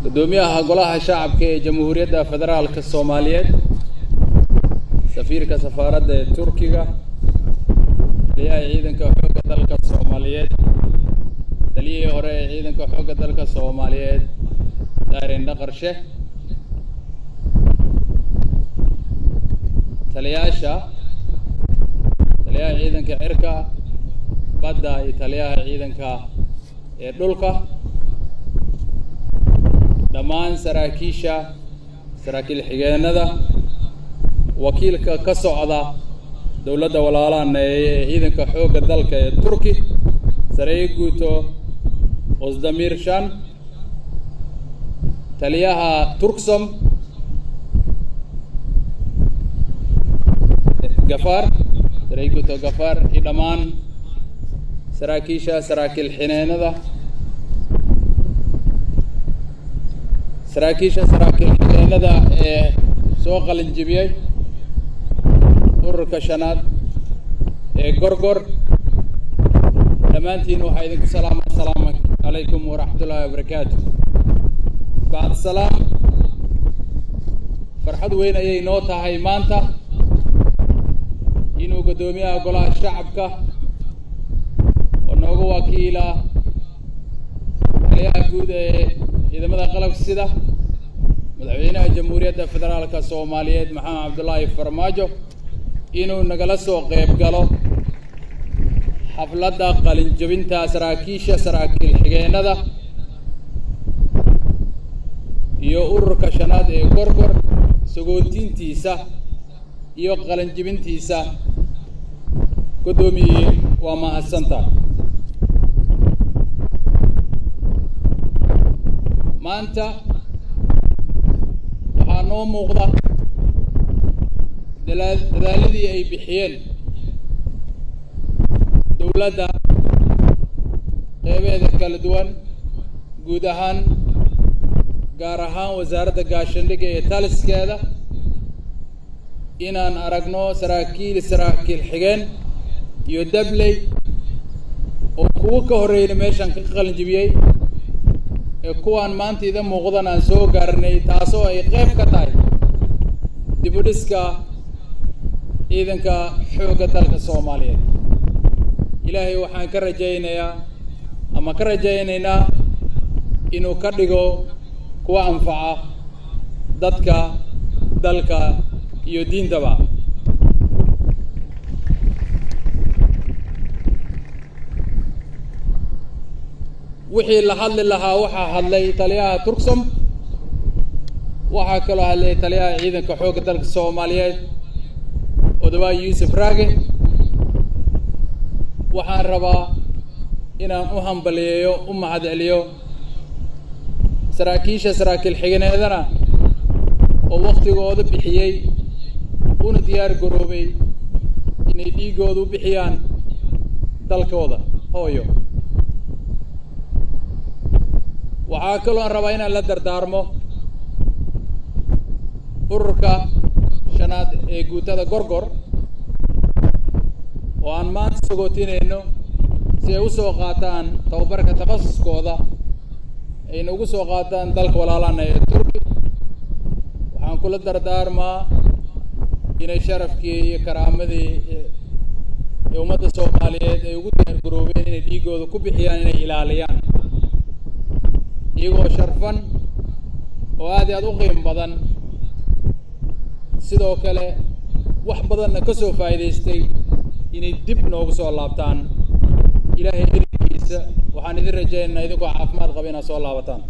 قدوميها قولها شعب كجمهورية فدرالك الصوماليات سفير كسفارة تركيا ليها عيدن كحوق دلك الصوماليات تليه هراء عيدن كحوق دلك الصوماليات دارين نقرشه تلياشا تليها عيدن كعركة بدأ تليها عيدن كدلك دمان سراكيشا سراكيل حجانة وكيل كسعودة دولة والعالم عيدن كحوق الدلك التركي سريقوتو أزدمير شان تليها تركسم غفار سريقوتو غفار إدمان سراكيشا سراكيل حنانة سراكيشا سراكيل حنانة سوق الانجبيي ururka shanaad ee gorgor dhammaantiin waxaa idinku salaama assalaamu calaykum waraxmatullaahi wabarakaatu bacd salaam farxad weyn ayay noo tahay maanta inuu guddoomiyaha golaha shacabka oo nooga wakiila taliyaha guud ee ciidamada qalabka sida madaxweynaha jamhuuriyadda federaalka soomaaliyeed maxamed cabdullaahi farmaajo inuu nagala soo qayb galo xafladda qalin jabinta saraakiisha saraakiil xigeenada iyo ururka shanaad ee gorgor sagootintiisa iyo qalin jabintiisa gudoomiye waa mahadsantahay maanta waxaa noo muuqda dadaaladii ay bixiyeen dowladda qeybeeda kala duwan guud ahaan gaar ahaan wasaaradda gaashaandhigga ee taliskeeda inaan aragno saraakiil xigeen iyo dabley oo kuwa ka horreeyna meeshan ka qalin jabiyey ee kuwaan maanta idin muuqdan aan soo gaarnay taasoo ay qayb ka tahay dib u dhiska ciidanka xoogga dalka Soomaaliyeed ilaahay waxaan ka rajaynayaa ama ka rajaynaynaa inuu ka dhigo kuwa anfaca dadka dalka iyo diintaba wixii la hadli lahaa waxaa hadlay taliyaha Turksum waxaa kaloo hadlay taliyaha ciidanka xoogga dalka Soomaaliyeed odawaa Yuusuf Raage waxaan rabaa inaan u hambaliyeeyo u mahadceliyo saraakiisha saraakiil xigeenadana oo waqtigooda bixiyey una diyaar garoobay inay dhiigooda u bixiyaan dalkooda hooyo waxaa kaloo rabaa inaan la dardaarmo ururka shanaad ee guutada gorgor oo aan maanta sagootinayno si ay u soo qaataan tababarka takhasuskooda ayna ugu soo qaataan dalka walaalana ee Turki waxaan kula dardaarmaa inay sharafkii iyo karaamadii ee ummadda Soomaaliyeed ay ugu diyaar garoobeen inay dhiigooda ku bixiyaan inay ilaaliyaan iyagoo sharfan oo aad iyo aad u qiimo badan sidoo kale wax badanna ka soo faa'iidaystay inay dib noogu soo laabtaan ilaahay idinkiisa waxaan idin rajaynaynaa idinkoo caafimaad qaba inaad soo laabataan